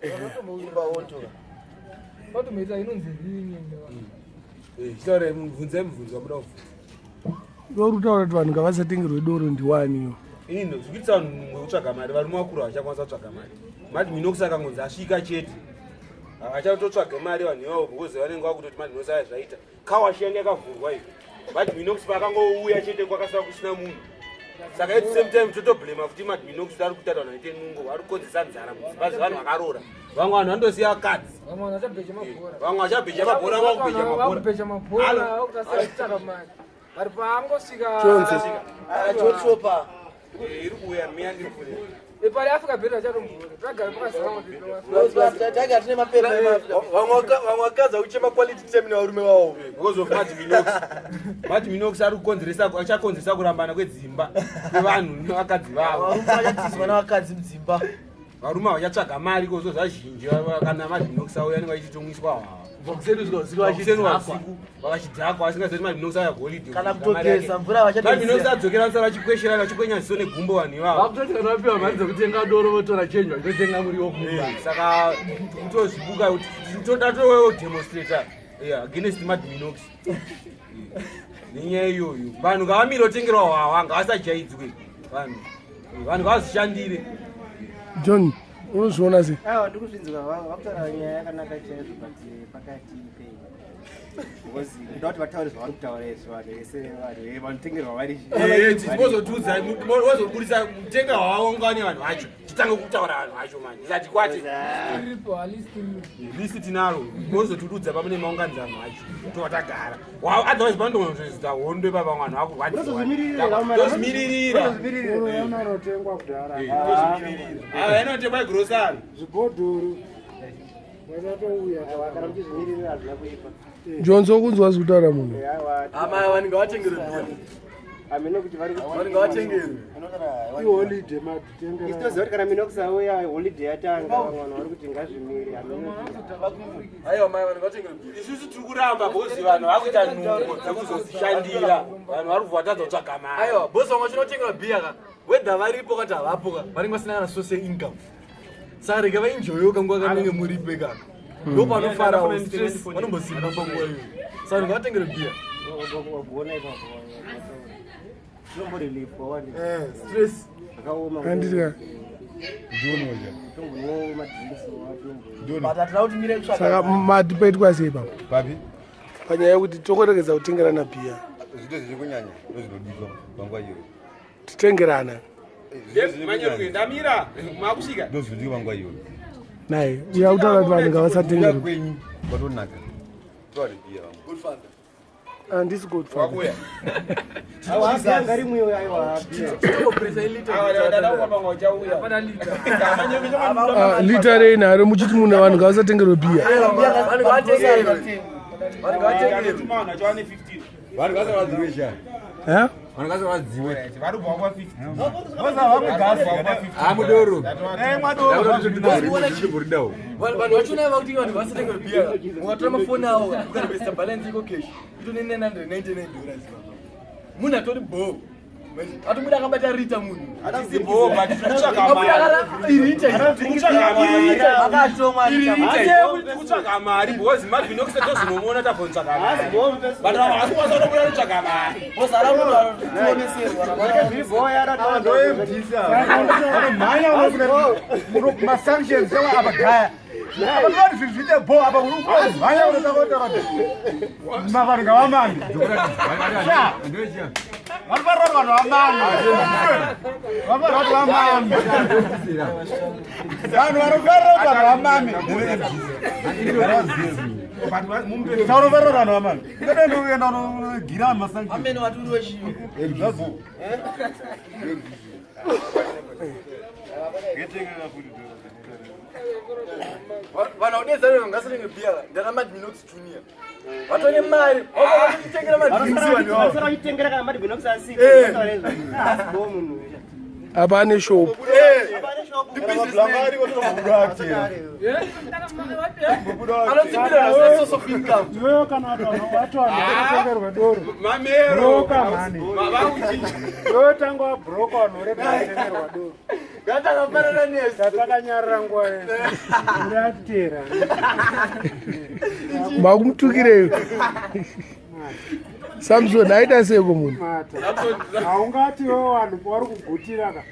imba ontoka Watomeita inonzi nini Chitore mvunze muda Ndorutaura kuti vanhu ngavasatengerwe doro ndiwaniyo. ino zvikuitsa vanhu ngokutsvaga mari varume vakuru havachakwanisa kutsvaga mari Mad Minox akangonzi asvika chete havachatotsvaga mari vanhu ivavo because vanenge vakutoti Mad Minox aya zvaita kawashi yange yakavhurwa iyo Mad Minox pakangouya chete kwakasara kusina munhu saka at the same time totoblema kuti Mad Minox ari kuita vanhu vaite nungo vari kukonzesa nzara mudzimba dzevanhu vakarora vamwe vanhu vandosiya vakadzi vamwe vachabheja mabhora vamwe vachabheja mabhora vakubheja mabhora ukasara kutsvaga mari vari paangosvika chochopa iri kuuya miya ndiri kure pari Africa bhera chatombora tagara pakazara kuti taga tine mapepa vamwe wakadza uchema quality time nevarume vavo because of Mad Minox ari kukonzeresa achakonzeresa kurambana kwedzimba kwevanhu nevakadzi vavo vachatizwa navakadzi mudzimba varume havachatsvaga mari kozo zvazhinji kana Mad Minox auya anenge achitomwiswa hwava vakachidhakwa asingazoti Mad Minox aya holiday kana kutogeza mvura Mad Minox adzokera asara achikwesherana achikwenya ziso negumbo vanhu ivavo vakutoti kana vapiwa mari dzekutenga doro votora chenjwa itotenga muriwo kumba saka tozvibuka kuti toda todemonstrata against Mad Minox nenyaya iyoyo vanhu ngavamire otengerwa hwahwa ngavasajaidzwe vanhu ngavazishandire John, unozviona sei? Ndikuzvinzwa vakutaura nyaya yakanaka chaizvo pakati because ndoti vataure zvavari kutaura izvo vanhu vese vanotengerwa vari tibozotudza wazobudisa mutenga hwavaungane vanhu vacho titange kutaura vanhu vacho manje isati kwati list tinaro bozotududza pamwe nemaunganiza vanhu vacho tovatagara otherwise panondozoita hondo pavamwe vanhu vakuzvazimiririra inotengwa igrosari zvibhodhoro kana muchizvimirira hazvina kuipa Jonzo kunzwa zvekutaura munhu. amai vanhu ngavatengerwe ameno kuti vari ngavatengerwe iholiday maditenga isitoziva kuti kana Minox auya holiday yatanga vanhu vari kuti ngazvimiri aiwa mai vanhu ngavatengerwe isusu tiri kuramba bozi vanhu vakuita nhungo dzekuzoshandira vanhu vari kubva vatadzotsvaga mari aiwa bosi vamwe vachinotengerwa bhiya ka wedha varipo kati havapo ka vanenge vasina kana source income saka rega vainjoyo kanguva kanenge muripe kaka ndo panofarawo stress vanombosimba panguva iyo saka ngavatengerwe bhiya kuona ipapo relief stress akaoma Andika. tombono madrinks but hatina kuti mire kutsvaga Saka matipaitwa sei papo? Papi? Panyaya yekuti tokorekeza kutengerana bhiya. Zvito zviri kunyanya ndozvinodiwa panguva iyoyo. Titengerana. ndamira makusvika Ndozvinodiwa panguva iyoyo. Naye, uya kutaura kuti vanhu ngavasatengerwe. Kwenyu kwatonaka. Toari bhiya vamwe. good fun Handisi Godfather. wakuya anga rimweyo aiwa tokopresa ilita Lita reinharo muchiti munhu vanhu ngavasatengerwe bhiya. vanhu ngavatengerwe Vanhu ngavasadziwe sha. Ha? Vanhu ngavasadziwe. varubva kwa 50 Amudoro. vanhu vachona vakuti vanhu vasatengerwe bhiya ukatora mafoni avo ukanivesta balance iko cash itonene $999 munhu atori bo atomuda akabata rita munhu kutsvaga mari because Mad Minox tozvinomona tabvontsvaga mari vanhu vasikwasaonobuda notsvaga mari ozara munhu anotuonesera masanctions ewa abagaya abangati zvizvite bo apa unomhanya unotakota vanhu ngavamani vanofarira kuti vanhu vamani vanofarira kuti vamani vanhu vanofarira kuti vanhu vamani saunofarira kuti vanhu vamani inoenda unogira masanctions amene waturi wechivi vanhu vaudezanwe vangasatenge bhiya ndana Mad Minox junior vatone mari vaitengera vachitengera kana Mad Minox asika munhu Apa ane shop. Wewe kana watu wanatengerwa doro. Mamero. Wewe tangu broker unoreka kutengerwa doro. Gatakafanana nesi. Tatakanyarara nguwa yese. Ndatera. Makumtukire. Samson aita seko munhu. Haungati wewe vanhu vari kugutira ka.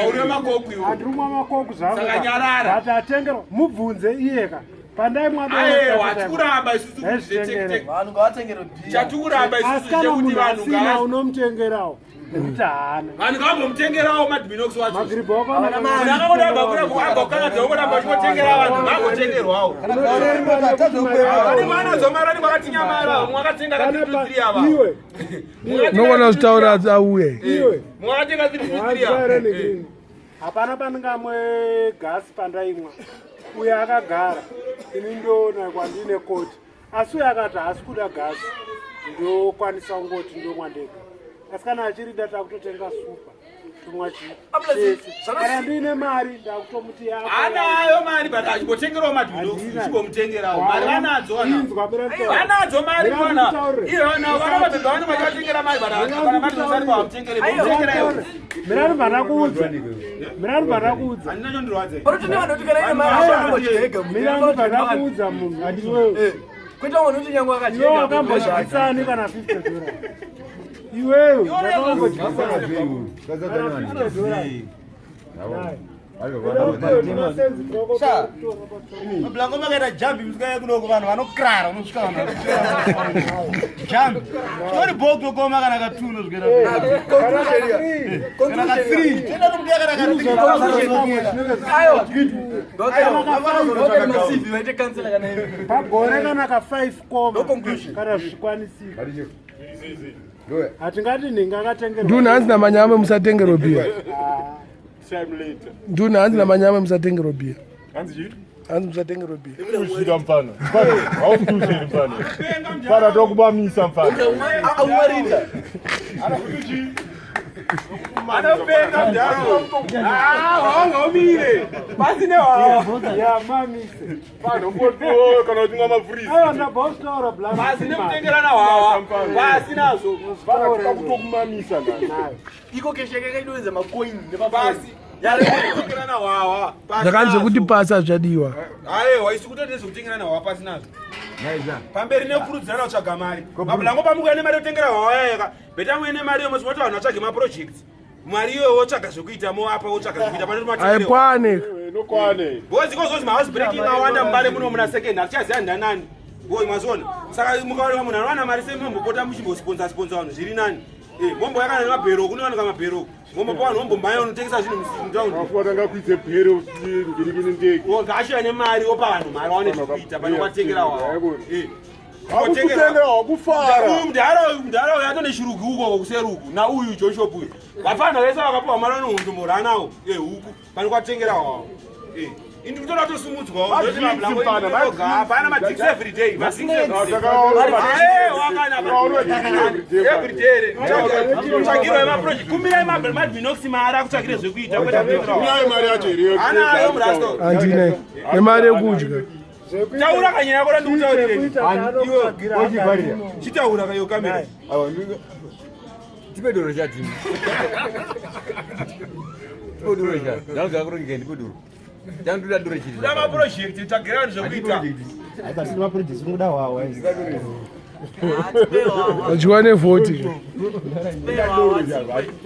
Uri makoku iwe. Andrumwa makoku zvangu. Sakanyarara. Ati atengerwa mubvunze iye ka. Pandai mwaba. Watikuramba isusu kutek. Vanhu ngavatengere bhiya. Chatikuramba isusu kuti vanhu ngava unomutengerawo. Nekuti haana. Vanhu ngavambomutengerawo madhiminox wacho. Magiribo wako ndakakodamba kurakugambokana dzokoramba chikotengera vanhu vangotengerwawo. Vane vanazomara nimwakatinyamara mwakatenga ka 3 ava. Nogona zvitaura auye. Mwakatenga 3 hapana pandingamwe gasi pandaimwa. Uye akagara ini ndona kwandine koti asi uye akati haasi kuda gasi ndokwanisa kungoti ndomwandega asi kana achirida takutotenga supa tumwa kana ndiine mari ndakutomuti anayo mari but achimbotengerawo madhinochimbomutengerawo mari vanadzo vanadzo mari vana ivana vanavatoga vane vachivatengera mari kana madhinosanivamutengere mirari vanakuudza mirari vanakuudza mirari vanakuudza munhu handiwewe kuita munhu kuti nyange iwe wakambozvisani kana $50 iwewe Blanco makaita jambi musikaye kunoko vanhu vanokrara unosvika vanhu jambi tori bhoko koma kana ka2 unosvikira pagore kana ka5 koma kana zvikwanisika hatingati nhinga akatengerwa Nduni hanzi namanyama musatengero bhiya. Nduni hanzi namanyama musatengero bhiya. Hanzi musatengero bhiya. Kushika mfana. Haukushika mfana. Fara tokubamisa mfana. Aumarita. anopenga mudharo haungaumire pasine wawa kana kuti mwamavhurisi pasine kutengerana hwawa pasinazo kutokumamisa iko kesheke kaidoenza makoini nepapasi yarekutengerana hwawa zvakanzi kuti pasi hazvadiwa aiwa isi kutoti nezvekutengerana hwawa pasinazo pamberi nekurudzirana kutsvaga mari mabulango pamukuya nemari yotengera hwawa yayaka betamwe nemari yomuzimoti vanhu vatsvage maprojects mari iyoyo wotsvaga zvekuita moapa wotsvaga zvekuita paneaipaane bozi kozozi mahouse breaking awanda mubare muno muna second hatichaziva ndanani boy mazona saka mukaoneka munhu anowana mari sei mombopota muchimbosponsa vanhu zviri nani momboyakana nemabhero kunowanika mabhero mombopa vanhu mombomhanya unotengesa zvinhu mutanga kuise bhero ngirikini ndege ngaashiya nemari opa vanhu mari vaone zvekuita pane kwatengera hwavo mudharo yato neshirugu uko kuserugu nauyu joshop uyu vafana vese vakapiwa mari vanohunzomora nawo huku pane kwatengera hwavo indi kutoda tosumudzwawo hapana madix everyday tsvagirwa emaproject kumirai madminox mari akutsvagire zvekuita anayo murasto handine nemari yekudya taura kanyaya kora ndikutaurire chitaura kayo kamera tipe doro chatini tipe doro chat ndauzakurongeka ndipe doro tanduda doro chiti kuda maproject tagira vanhu zvekuita vachiwa nevhoti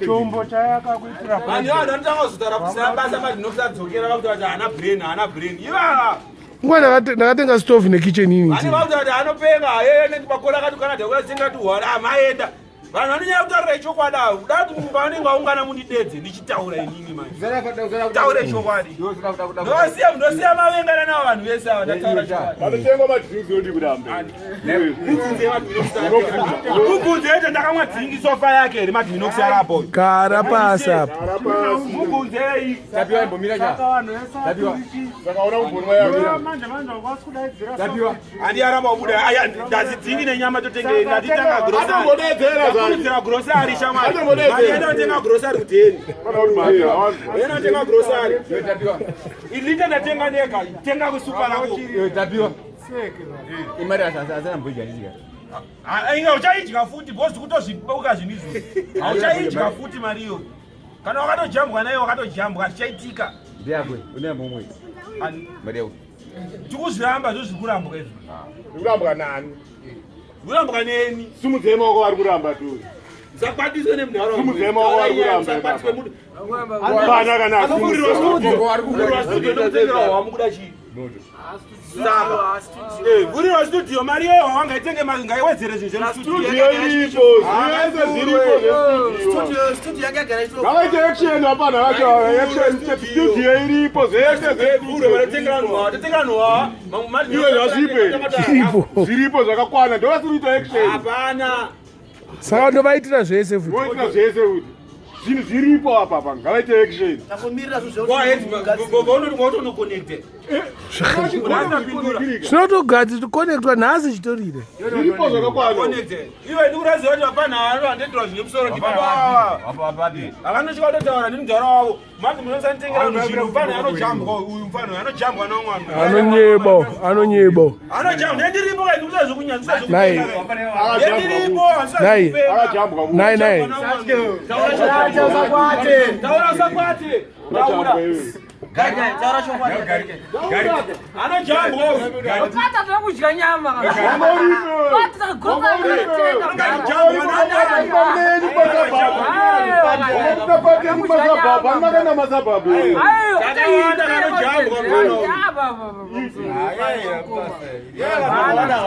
chombo chayakakuitira vanhu vanhu vanotanga kuzotaura kusina basa madinokusadzokera vakuti vati haana brain ivava nguva ndakatenga stove nekitcheni ini ane vakuti vati anopenga nemakore akati ukanadha kuyatenga tuhwara amaenda vanhu vanonyanya kutaurira chokwadi avo dati vanenge vaungana mundidedze ndichitaura inini mataure chokwadi ndosiya mavengana navo vanhu vese ava ndataura vanotengwa madrinks odi kurambe mubvunze ete ndakamwa dzingi sofa yake here madhinox arapo gara pasi apa mubvunzei sakaona kumbonwa yavira handiyaramba kubuda ndazi dzingi nenyama totenge ndatitanga atombodeedzera grosari shamwari ndotenga grosari kuteni enotenga grosari ilita ndatenga neka tenga kusupa nako imari asana mboijanisika inga uchaidya futi bosi kutozvibuka zvinizvo hauchaidya futi mariyo kana wakatojambwa naye wakatojambwa tichaitika Ndiakwe, une mumwe. Mariau. tikuzviramba zvezvikurambwa izvi Urambwa nani? urambwa neni Simudze maoko vari kuramba tu. musakwatiswe nemunharaunda Simudze maoko vari kuramba. Bana kana akafurirwa studio ndokutengerwa hwamukuda chii saka vhurirwa studio mari yeyo wangaitenge ngaiwedzere zvinhu studio iripo. Zvese zviripo. studio yakagara Ngavaite action hapana vacho action studio iripo zvese vanotengera nhwa iwe zvazvipe. Zviripo zvakakwana ndo vasiri kuita action. hapana saka ndovaitira zvese futi Voitira zvese kuti zvinhu zviripo apa pa ngavaite action. takomirira vaunoti zvinotogati tikonekitwa nhasi chitorire Zviripo zvakakwana. iwe ndikuraziva kuti vapanharo handitora zvine musoro ndibaba akanochika kutotaura ndini mudhara wavo mati munosanitengera mufana anojambwa uyu mufana anojambwa nomwana anonyebo anojambwa nendiripo kai ndikuta zvokunyadzisa nendiripo Akajambwa. naye taura usakwate taura anojambwa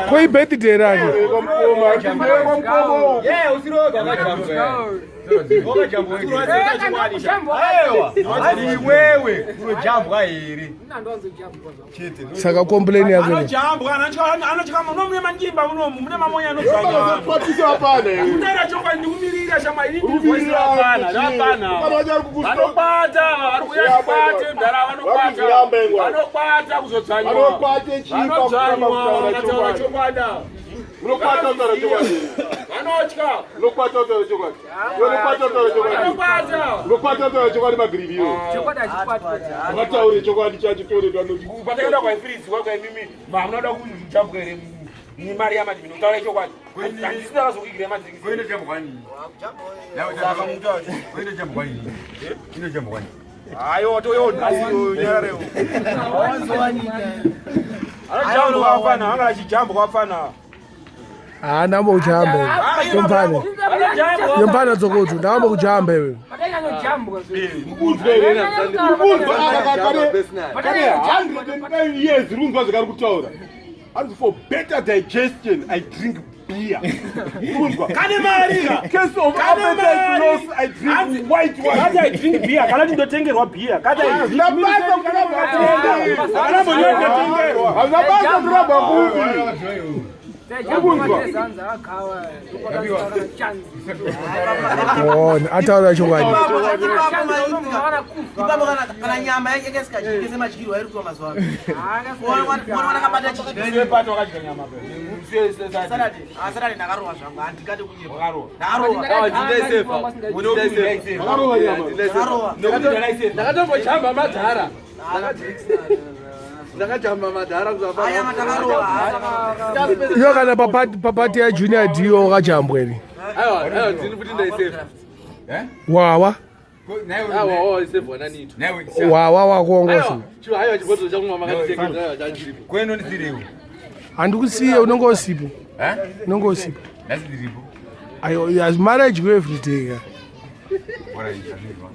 koibirthday rake Wewe unojambwa here. saka complain yake anojambwa anotya mune manjimba munomu mune mamonya anodzvanya Kwatisa hapana. kutaura chokwa ndikumirira shama ini ndikuvoisira hapana vanobata vari kuyakwate mdara vanokwata kuzodzanywa Anokwate chipa vanodzanywa vakataura chokwada Unokwata utaura chokwadi. vanotya Unokwata utaura chokwadi. Unokwata utaura chokwadi. vanokwata Unokwata utaura chokwadi magriviyo. Vataure chokwadi chacho tore twanochi. patakaenda kwaifiridzwa kwaimimi munoda kujambwa here mari yamati minotaura chokwadi handisina kazokuigire madzikisi Koine jambwani. Saka mutauri. Koine jambwani. Ine jambwani. hayo toyo nhasiyo nyarareo anojambwa kwafana anga achijambwa kwafana naamba kuchamba yompana tsokotu ndaamba kuchamba iwe Kane 109 years runzwa zvakari kutaura. Hanzi for better digestion I drink beer. Runzwa. kane mari Case of appetite loss I drink white wine. kati I drink beer kana tindotengerwa beer kati I drink Labasa kuramba kutenga. kana mbonyotengerwa Labasa kuramba kuvi. ataura chokwadi kana nyama yake sikachikese madyirwo airikuwa mazuva ano wakabata pato wakadya nyama asarati ndakarowa zvangu handikati wakarowa ndakatombochamba madhara ndakajamba madhara iyo kana papati yajunior dio wakajambweni aiwa ndini kuti ndaisefa wawa wawa wakuongosa aiwa chibodzo changu makatichekeza chanchiripo Kwenu ndiripo. handikusiye unonge usipo unonge usipo Ndiripo. ayo has marriage go everyday Bora izvizva.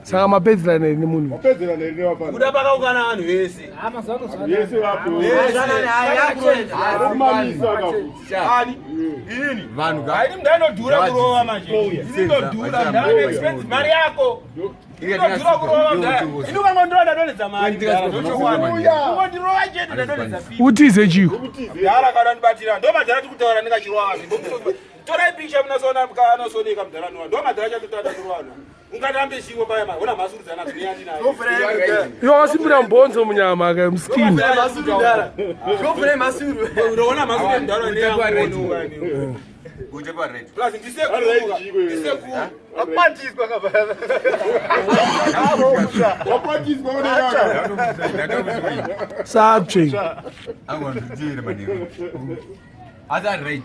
saka mapedzerana nemunhu Pedzera nene wapana. kuda pakaungana vanhu vese Yese vapo. Kumamisa kapo. ani ini Vanhu ga. haidi mndanodhura kurova manje inindodhura mndaexpensive mari yako inodhura kurova mdara ini ukangondova ndadonedza mari ungondirova chete ndadonedza fii utize chiko mdara kana ndibatira ndo madhara tikutaura ndikachirova torai picha munasoona anosoneka mdhara nowa ndo madhara chatotada kurovana ungatambe chimwe payama una masurudzana zvinoyandinayo iwo wasimbira mbonzo munyama ka mskini unoona masuru emdhara neyangu Uje pa red. plus ndisekuru Wapatiswa kabaya. Wapatiswa kudekaka. sabche Angwa ndijira maniko. Ada red.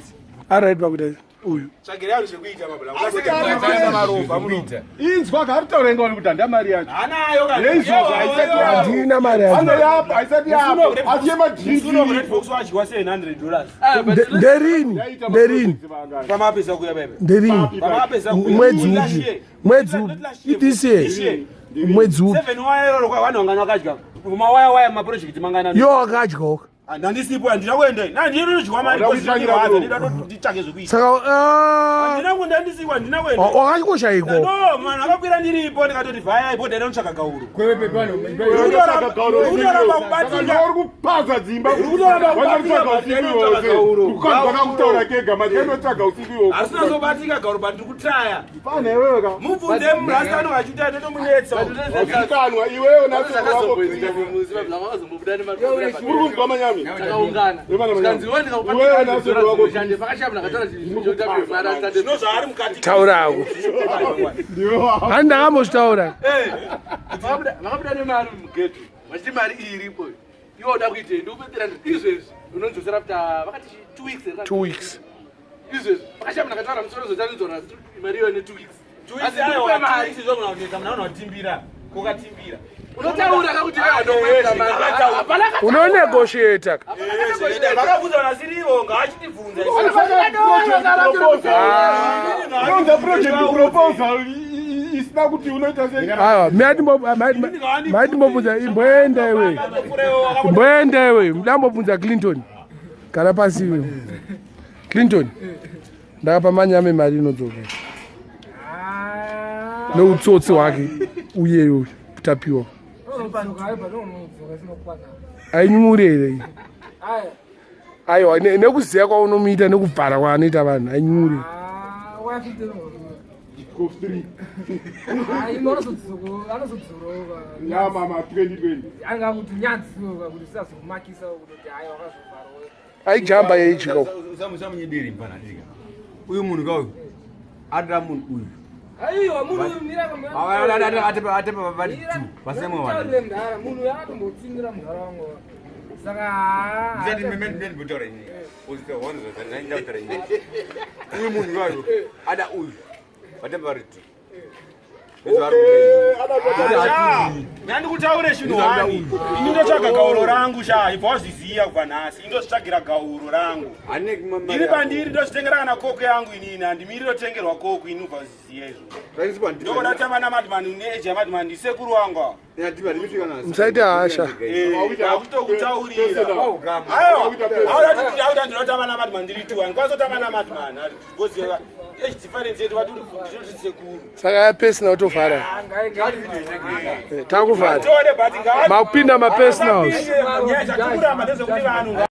alright bakuda uyu tsvagirai zvekuita mabula inzwa garitaura ngoni kuti handa mari yacho anayo handina mari haisati yapo asi yemadhiifokusiwachiwa $700 nderini pamapesa kuya bebe nderini mwedzi upi mwedzi upi itisiye mwedzi upi 7 waya vanhu vangana vakadya mawaya maprojekti mangana yo akadyaoka handisipo handina kuenda nandirinodyiwa mari nditsvake zvekuita saka handina kuenda handisipo handina kuenda wakachikoshaiko no manhu akakwira ndiripo ndikatoti vhaya ipo ndaida kutsvaka gauro unoramba kubatika uri kupaza dzimba kutaura kega matinotsvaga usiku iwo hasina zobatika gauro bandiri kutraya pane iwewe mubvunze murasta anenge achiita totomunetsa kanwa iwewe uri kunzwa manyami zvinozvaari mukati taurako hani ndakambozvitaura vakabuda nemari mugeto vachiti mari iyi iripo iwo uda kuitei ndiupedzera izvezvi unonzosera kuta vakati 2 weeks 2 weeks izvezvi vakashamba ndakataura musoro zotanidzora mari iyo ne 2 weeks unatimbira kokatimbira unotaura kakuti unonegotiata vakabvunza nasirivo ngaachitibvunza isina kuti unoita aiwa maitimobvunza imboenda iwe mudambobvunza Clinton gara pasi iwe Clinton ndakapa manyame mari inodzoka neutsotsi hwake uyeyo kutapiwa ainyumuri here aiwa nekuziva kwaunomuita nekubvara kwaanoita vanhu ainyumuri aijamba yeichika usamunyidiri mpanadika uyu munhu kauyu adira munhu uyu aiwa munhu atepa vavadi 2 vasemwe munhu yakatombotsimira munharaunda uyu munhu kauyu ada uyu vatepa vari 2 ndandikutaure chinhu hani ini ndotsvaga gauro rangu sha ibva wazviziya kubva nhasi indozvitsvagira gauro rangu ndiri pandiri ndozvitengera kana koko yangu inini handimiri rotengerwa koko ini ubva wazviziya izvo ndoda kutamba namadhimani neeji yamadhimani ndisekuru wangu musaite hasha akutokutaurira auda ndinotamba namadhimani ndiri 2 handikwanisa namadhimani age difference yetu watu sekuru saka yapesina utovhara takuvhara makupinda mapersonals